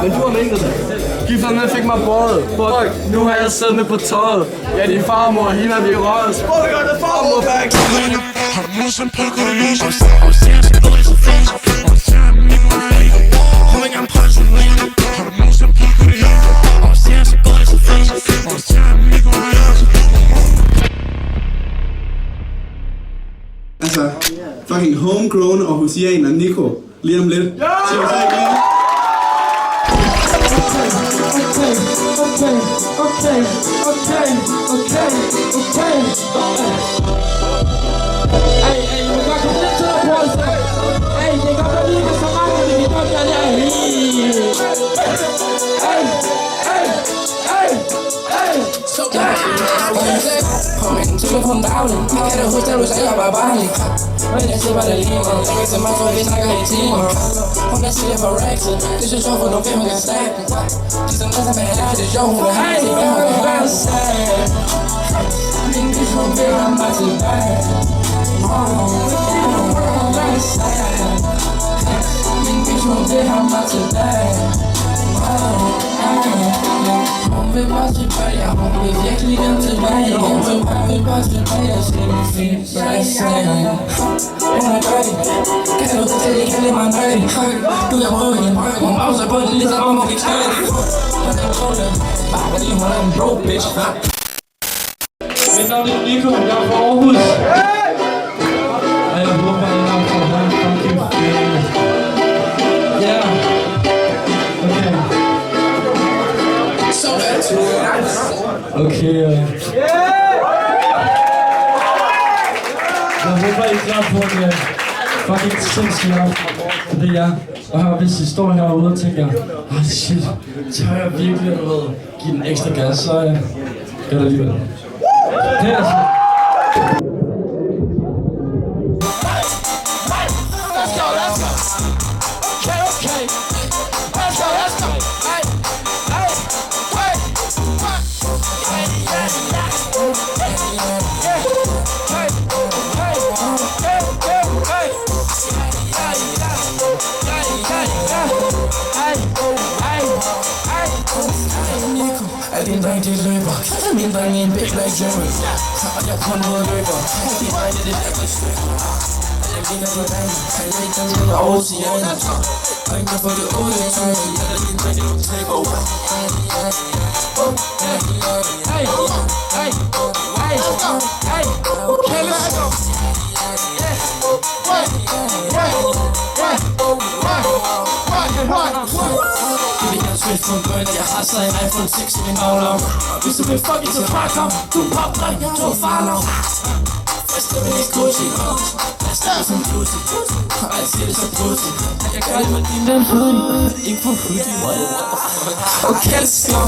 Men du har minket det. Gifterne fik mig båret. Fuck, nu har jeg siddende på tøjet. Ja, din farmor og hende er vi røget. Spurgte godt, at farmor back. Har du nogensinde prøvet at løse? Og ser sig ud i så fæs. Og ser mig på fag. Hun vil gerne prøve sig ud. Har du nogensinde prøvet at løse? Og ser sig ud i så fæs. Og ser mig på fag. Altså, fucking homegrown og Hosianer Nico. Lige om lidt. Siger vi så ikke lige? Telefon daglig, kan du huske, at du sagde, jeg var barnlig? Men jeg slipper det lige, man ringer til mig, for vi snakker i timer. Hun er siger for rexet, det synes jeg for nogle film, hun kan snakke. De som næsten vil have det sjov, hun vil have til, hvad hun vil være sad. Min bitch, hun vil have mig tilbage. Min bitch, hun vil have mig tilbage. Hun vil bare tilbage, hun vil virkelig gerne tilbage. Hun vil bare tilbage, jeg skal ikke finde sig. Hun er dirty, kan du til det, kan det mig dirty. Du er rød i en røg, hun bagser på det, ligesom om hun kan træde. Hun er kold, bare fordi hun er en broke bitch. Mit navn er Nico, jeg er fra Aarhus. Og jeg håber, at jeg får en fucking ferie. Ja. Okay, jeg håber, I er klar på en fucking sindssyg aften. For det er jeg. Og her, hvis I står herude og tænker, shit, tør jeg virkelig at give den ekstra gas, så gør det alligevel. Det er altså. Din dreng de løber, min dreng i en big black Jerry. Og jeg kun mod løber, din dreng det der på stykker. Jeg ligner din dreng, jeg er ikke den til Oceaner. Og ikke kan få det ud i tøjen, jeg er din dreng, det du take over. Hey, hey, hey, okay, let's go. Jeg har så en iPhone 6 i min baglov. Hvis du vil fuck it, så bare kom. Du er popdreng, du er farlov. Først er vi ikke Gucci. Jeg starter som Lucy. Og jeg siger det som Pussy. Jeg gør det med din ven hoodie. Ikke på hoodie, what the fuck. Okay, let's go.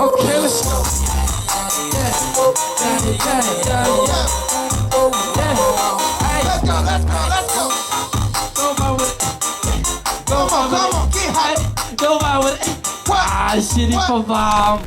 Okay, let's go. Go out with it. Ah, shit, it's for bomb.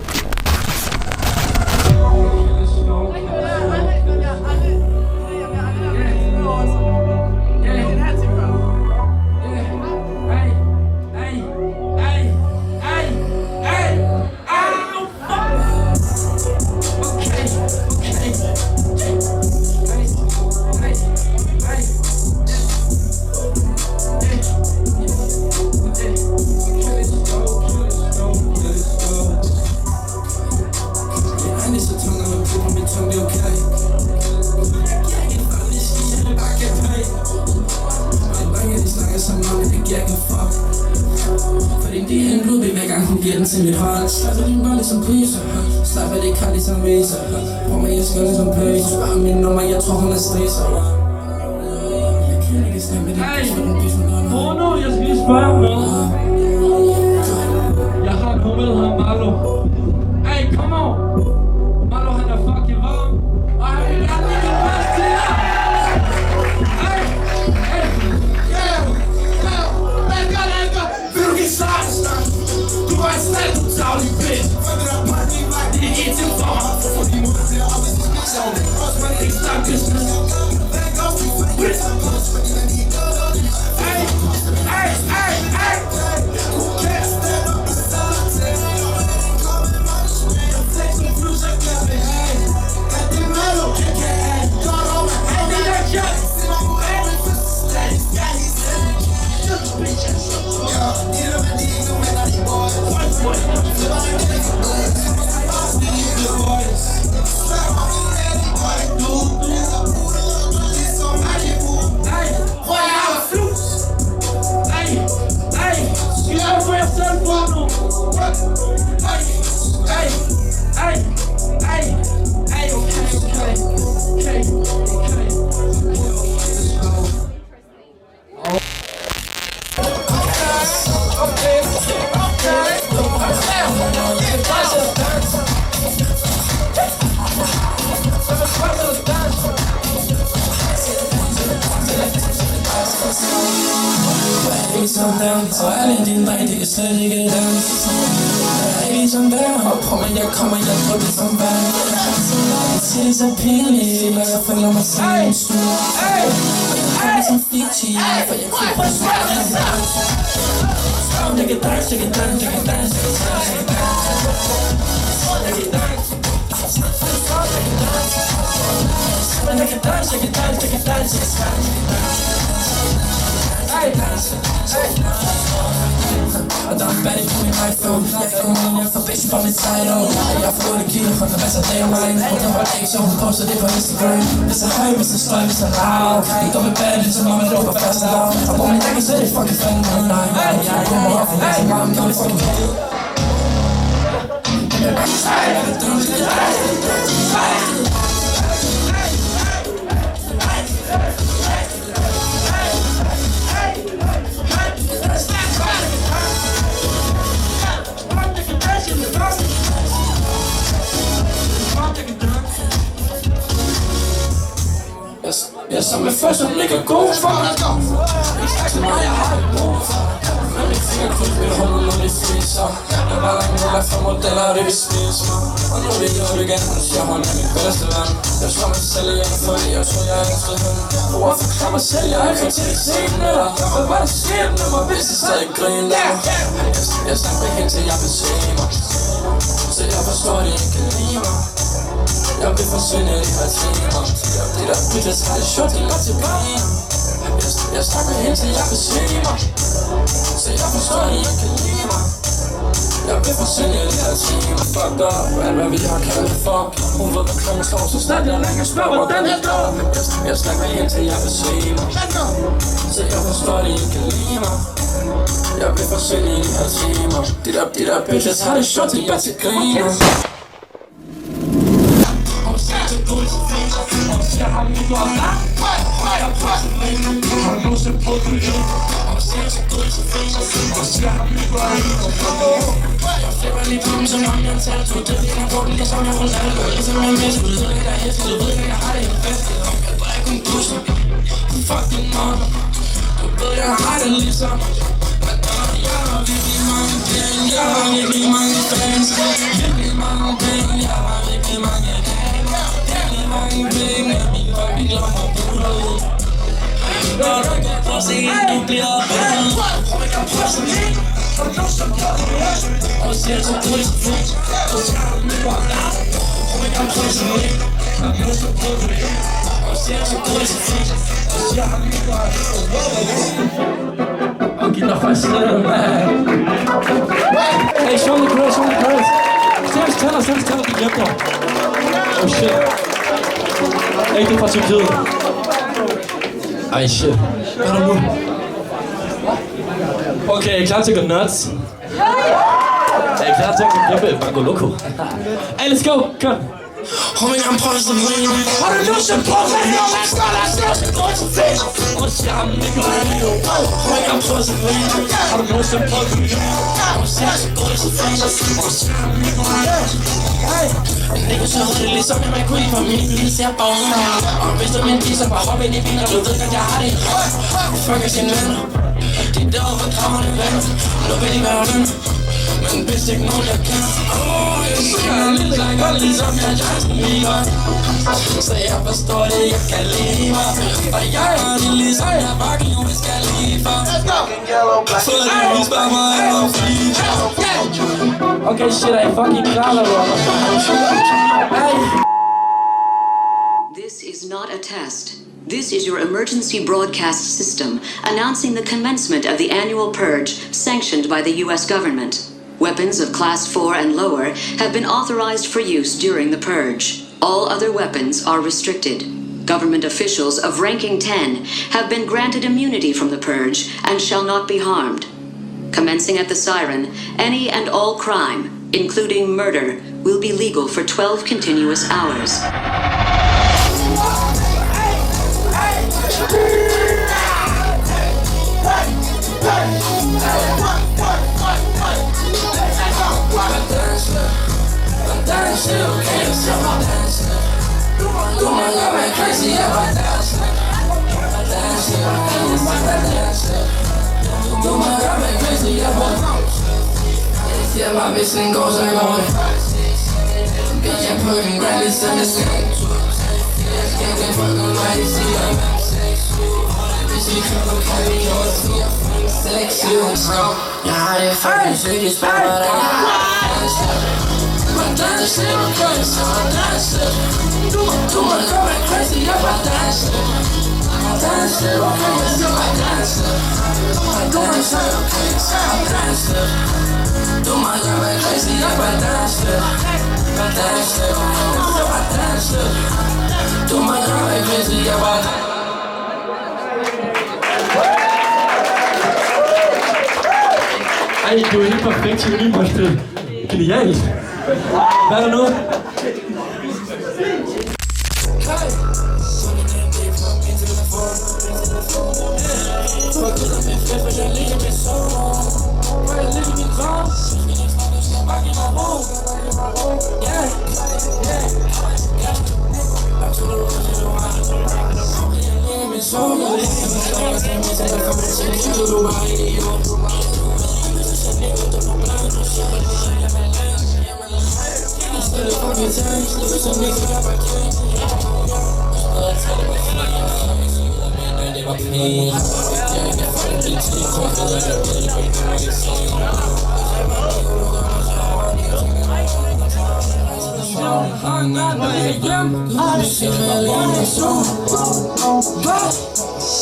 Til mit hold, slapper din bolle som pyser. Slapper det kaldt som viser. Hvor man jeg skal ligesom pøse. Spørger min nummer, jeg tror hun er stresser. Jeg kan ikke snakke med det. Bruno, jeg skal lige spørge om noget. Jeg har en homie, der hedder Marlo. Hey, kom over. Marlo, han er fucking varm. Og han vil gerne lige en plads til jer. Hey, hey. Let's go. Vil du give sejt? Du var en snart, du tavlig bitch. Det er ikke til for mig. Fordi mutter bliver op, hvis du ikke sjov. Også man ikke snakker business. ikke som dem. Og alle dine dreng, det kan slet ikke dans. Jeg er ikke som dem, og på mig jeg kommer, jeg drøber som vand. Jeg siger det så pinligt, når jeg føler mig selv i en stue. Jeg kommer som Fiji, for jeg kunne på smagen. Jeg kan danse, jeg kan danse, jeg kan danse, jeg kan danse, jeg kan danse. Jeg kan danse. I can dance, I can dance, I can dance, I can dance. Og der er fattig på min iPhone. Jeg kan komme ind, jeg får bitch på min side. Jeg får 8 kilo, og der er masser af dage om mig. Og der var ikke så hun poster det på Instagram. Hvis jeg høj, hvis jeg sløj, hvis jeg lav. Det går med bad, ligesom om jeg råber først lav. Og hvor min dækker, så er det fucking fandme. Nej, jeg kommer op, for jeg er så meget, men fucking kæde. Jeg som er først, som ligger god for. Ikke sagt så meget, jeg har det brug for. Men mit fingerkryds vil holde, når det fryser. Jeg var langt med mig for modeller, og det vil spise mig. Og nu vil jeg jo igen, mens jeg holder mit bedste ven. Jeg slår mig selv igen, fordi jeg tror, jeg elsker hende. Hvorfor forklare mig selv, jeg ikke til at se den eller? Hvad var det skæbne med mig, hvis jeg stadig griner? Jeg snakker hen til, jeg vil se mig. Så jeg forstår, at jeg ikke kan lide mig. Jeg vil forsvinde i de her timer. De der bitches har det short, de går til byen. Jeg snakker hen til jeg besvimer. Så jeg forstår at I ikke kan lide mig. Jeg vil forsvinde i de her timer. Fucked up, alt hvad vi har kaldet fuck. Hun ved hvad klokken slår, så snart jeg længere spørger hvordan jeg går. Jeg snakker hen til jeg besvimer. Så jeg forstår at I ikke kan lide mig. Jeg vil forsvinde i de her timer. De der bitches har det short, de går til griner. Jeg har lige gjort langt. Jeg har presset mig. Jeg har låst på det. Og ser så god til fængsel. Jeg har lige gjort langt. Jeg flipper lige på dem, som om jeg tager to. Det er på den, ligesom jeg vil lade. Ligesom jeg misser. Du ved ikke, der er hæftigt. Du ved ikke, jeg har det helt bedst. Jeg bare ikke en busse. Fuck din mor. Du ved, jeg har det ligesom. Jeg har virkelig mange penge. Jeg har virkelig mange fans. Virkelig mange penge. Jeg har virkelig mange penge. Mange penge, min fucking lommer buler ud. Når du går på scenen, du bliver bedre. Og jeg kan prøve sådan lidt, og du som gør det her. Og ser så god til fint, og tager du med mig nær. Og jeg kan prøve sådan lidt, og du som gør det her. Og ser så god til fint, og tager du med mig nær. Og giv dig faktisk lidt, man. Hey, show the girls, show the girls. Tell us, de glemte dig. Oh shit. Hey, det er fra Tyrkiet. Ej, shit. Hvad er der nu? Okay, er I klar til at gå nuts? Er I klar til at gå kæmpe Bango Loco? Hey, let's go! Kom! Homie, I'm posted lean. Har du lyst til på mig? Lad os gå til gå til fest. Og se ham ikke lide. Homie, I'm posted lean. Har du lyst til på mig? Og se ham gå til fest. Og se ham ikke lide. En nigga så hurtigt ligesom jeg med queen for min bil ser bogen. Og hvis du min bil så bare hop ind i bilen. Og du ved at jeg har det. Fuck er sine venner. De er derovre for kraverne venner. Nu vil de være venner. Men hvis ikke nogen jeg kender. Jeg siger en lille dreng og ligesom jeg Justin Bieber. Så jeg forstår det, jeg kan lide mig. Og jeg er det ligesom jeg fucking nu skal lide for. For det spørger mig om fly. Okay shit, er I fucking klar eller This is not a test. This is your emergency broadcast system announcing the commencement of the annual purge sanctioned by the U.S. government. Weapons of Class 4 and lower have been authorized for use during the purge. All other weapons are restricted. Government officials of ranking 10 have been granted immunity from the purge and shall not be harmed. Commencing at the siren, any and all crime, including murder, will be legal for 12 continuous hours. hvis den går, så går det. Bitch, jeg på den grænne, så det skal. Jeg kan få den mig, de siger. Hvis vi kommer, kan vi over 4, 5, 6, 7, 3. Jeg har det fucking sygt, de spørger dig. Hvordan slipper køn, så hvordan slipper. Du må gå med crazy, jeg bare danser. Hvordan slipper køn, så hvordan slipper. Du må slipper køn, så hvordan slipper. Du må gå med crazy, jeg bare danser. Hvordan slipper køn, så hvordan slipper. Du må gå med crazy, jeg bare danser. Ej, det var helt perfekt til min målsted. Genialt. Hvad er der nu?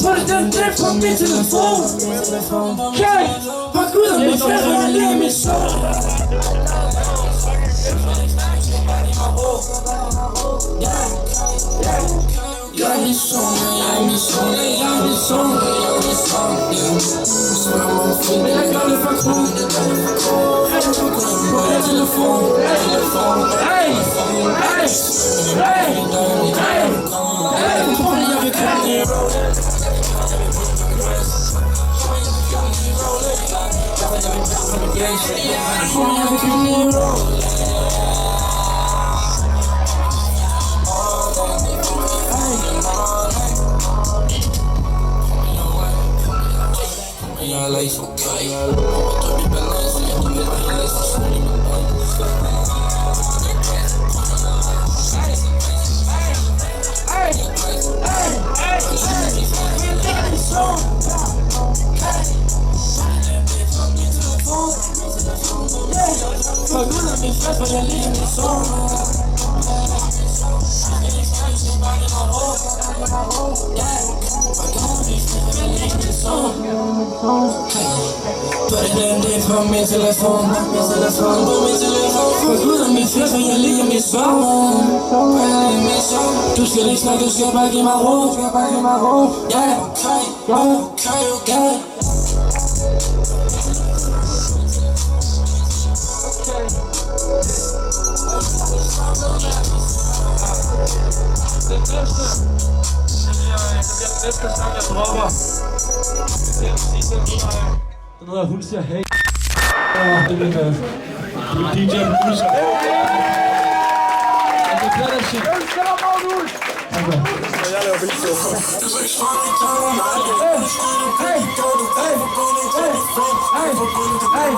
Put den drip på min telefon. Okay, fuck ud af min fred, og jeg ligger min sol. Jeg er min sol, jeg er min sol, jeg er min sol, jeg er min sol. Så er man fint, men jeg gør det for cool. På min telefon, hey, hey, hey, hey, hey, tror du, jeg vil kalde det road? På min telefon, på min telefon. Fuck ud af min fest, for jeg ligger min sov. Du skal ikke snakke, du skal bare give mig ro. Ja, okay. Næste sang, jeg dropper. Den hedder Hun siger hey. Det er min DJ Bruce. Altså, gør det shit. Jeg laver beat. Hey!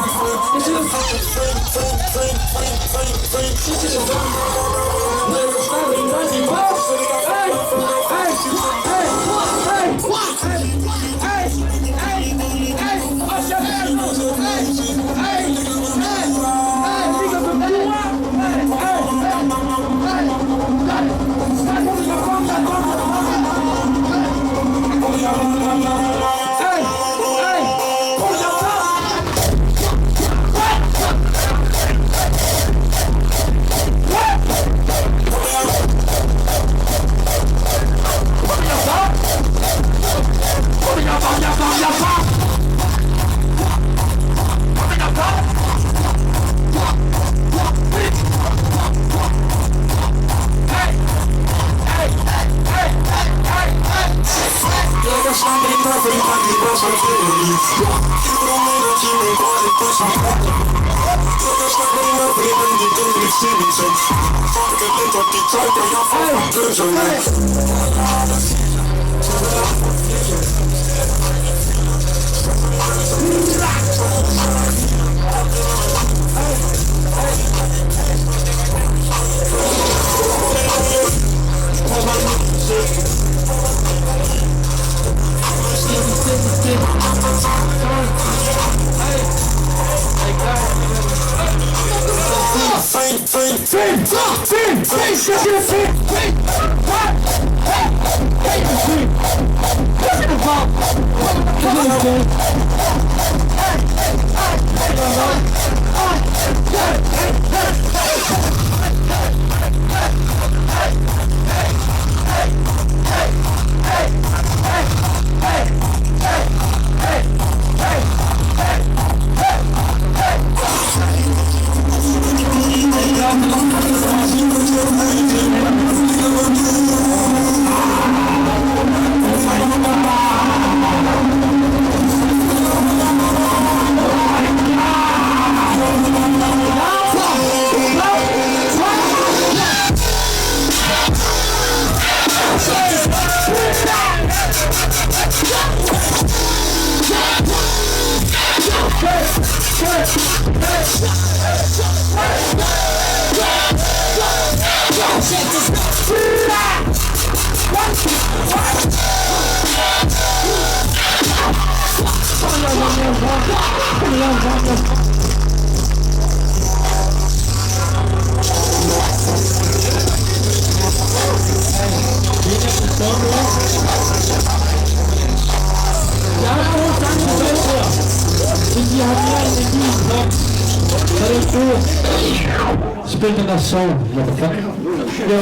Spil den der song, motherfucker.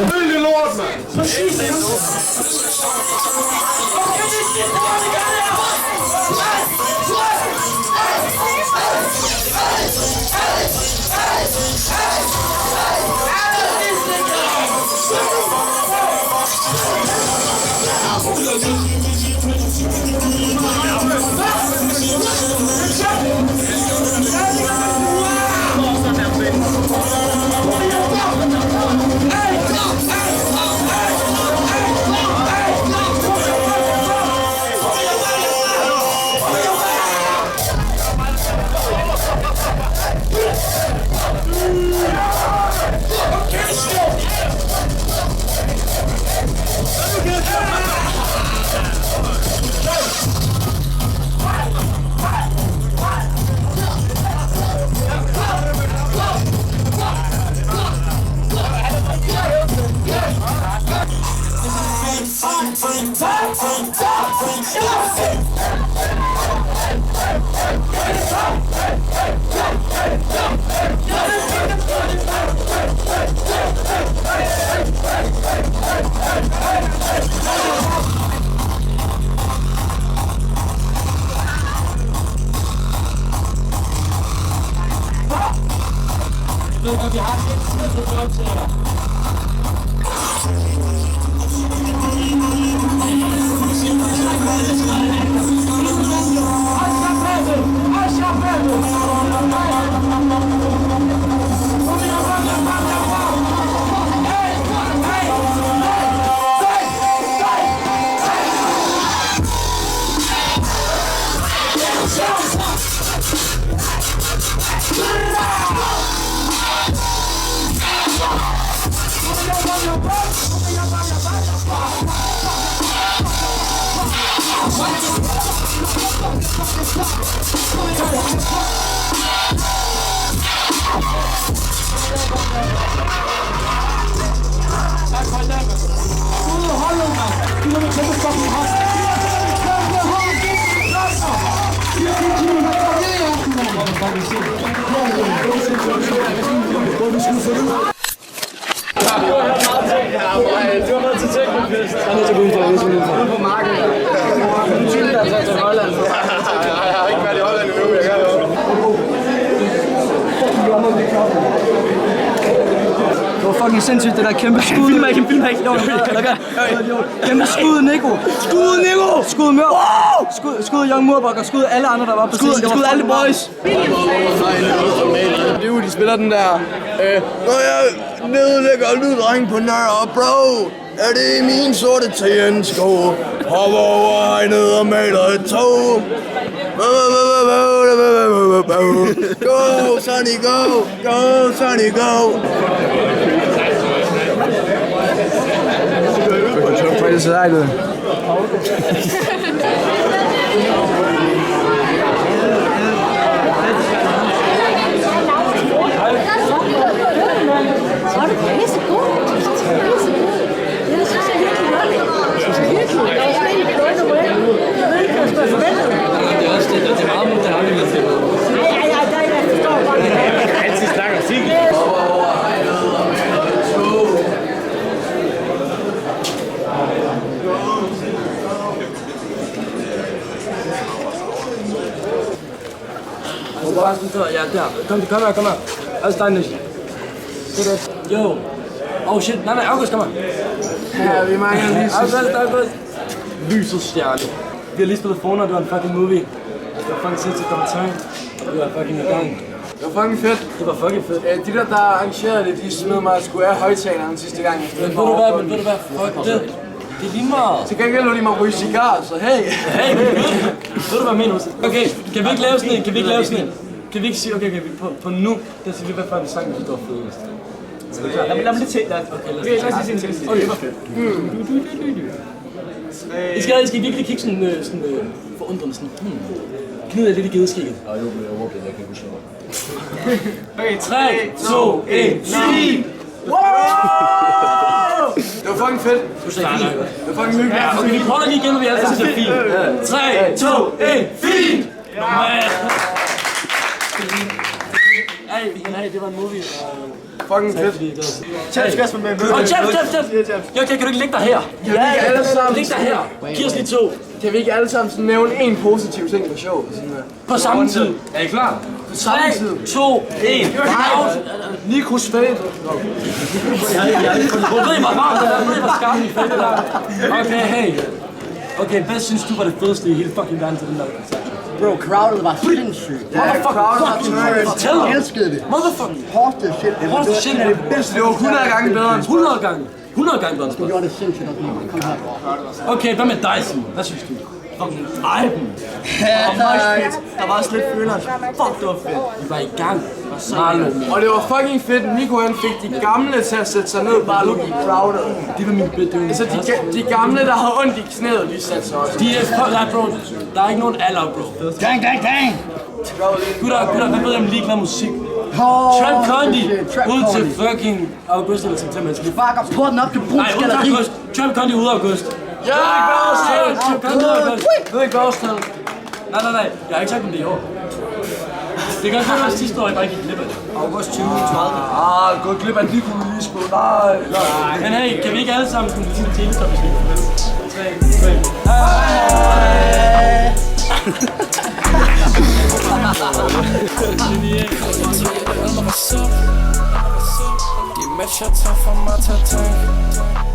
Følg lort, mand! Det var fucking sindssygt, det der kæmpe skud. Film ikke. Kæmpe skud Nico. Skud Mørk. Skud Young Murbuck og skud alle andre, der var på scenen. Skud alle boys. De spiller den der... Når jeg nedlægger lyddreng på Nørre, bro. Er det min sorte TN-sko? Hopper over hegnet og maler et tog. Go, Sonny, go! Go, Sonny, go! Det ser dejligt ud. bare sådan før. Ja, der. Kom her. Altså, dig, Nish. Yo. Oh shit, nej, August, kom her. Ja, vi mangler lige August. Lysets stjerne. Vi har lige spillet Fortnite, det var en fucking movie. Det var fucking sindssygt kommentar. Og det var fucking i gang. Det var fucking fedt. Det var fucking fedt. De der arrangerede det, de smed mig sgu af højtaleren sidste gang. Men ved du hvad? Fuck det. Det er lige meget. Til gengæld lå de mig ryge cigar, så hey. Hey, ved du hvad jeg mener? Okay, kan vi ikke lave sådan en? Kan vi ikke sige, okay, på nu, der siger vi, hvad for en sang, der var fedest. Lad mig lige tænke. Okay, lad os lige se. Okay, det var fedt. I skal virkelig kigge sådan forundrende sådan. Knider lidt i gedeskægget. Nu bliver jeg overblik, jeg kan ikke huske mig. Okay, 3, 2, 1, fint! Wow! Det var fucking fedt. Du sagde fint. Det var fucking hyggeligt. Okay, vi prøver lige igen, når vi alle sammen siger fint. 3, 2, 1, fint! Hey, det var en movie. Fucking fedt. Chaps, skal med. Chaps. Jo, kan du ikke ligge dig her? Ja, alle sammen. Ligge dig her. Giv os lige to. Kan vi ikke alle sammen sådan nævne en positiv ting på showet? På samme tid. Er I klar? På samme tid. 3, 2, 1. Nikos fedt. Jeg ved, hvor skarpt i fedt der. Okay, hey. Okay, hvad synes du var det fedeste i hele fucking verden til den der koncert? Bro, crowdet var sindssygt. Motherfucker, Jeg elskede det. Motherfucker. Hårdeste shit. Hårdeste shit. Det var 100 gange bedre end 100 gange bedre end Du spil. gjorde det sindssygt også. Kom her. Okay, hvad med dig, Simon? Hvad synes du? Fucking Iben. der var også lidt følelse. Fuck, det var fedt. Vi var i gang. Marlo. Og det var fucking fedt. Nico han fik de gamle til at sætte sig ned bare lukke i crowdet. Det var min bedøvende. Altså de gamle, der havde ondt i knæet, de satte sig også. De er nej, bro. Der er ikke nogen alder, bro. Gang. Gutter, hvad ved jeg om ligeglad musik? Trap Condi ud til fucking august eller september. Fuck op, porten op til brug Nej, ud til august. Trap Condi ude af august. Ja! Trap Condi ude af august. Ved ikke årstal. Nej. Jeg har ikke sagt om det i år. Det kan godt være, at sidste år, jeg bare ikke gik glip af det. August 2030. Gået glip af Nico lige spil. Nej. Men hey, kan vi ikke alle sammen sådan en telestop, hvis vi kan? 3, 2, 1. De matcher tager for mig til tank.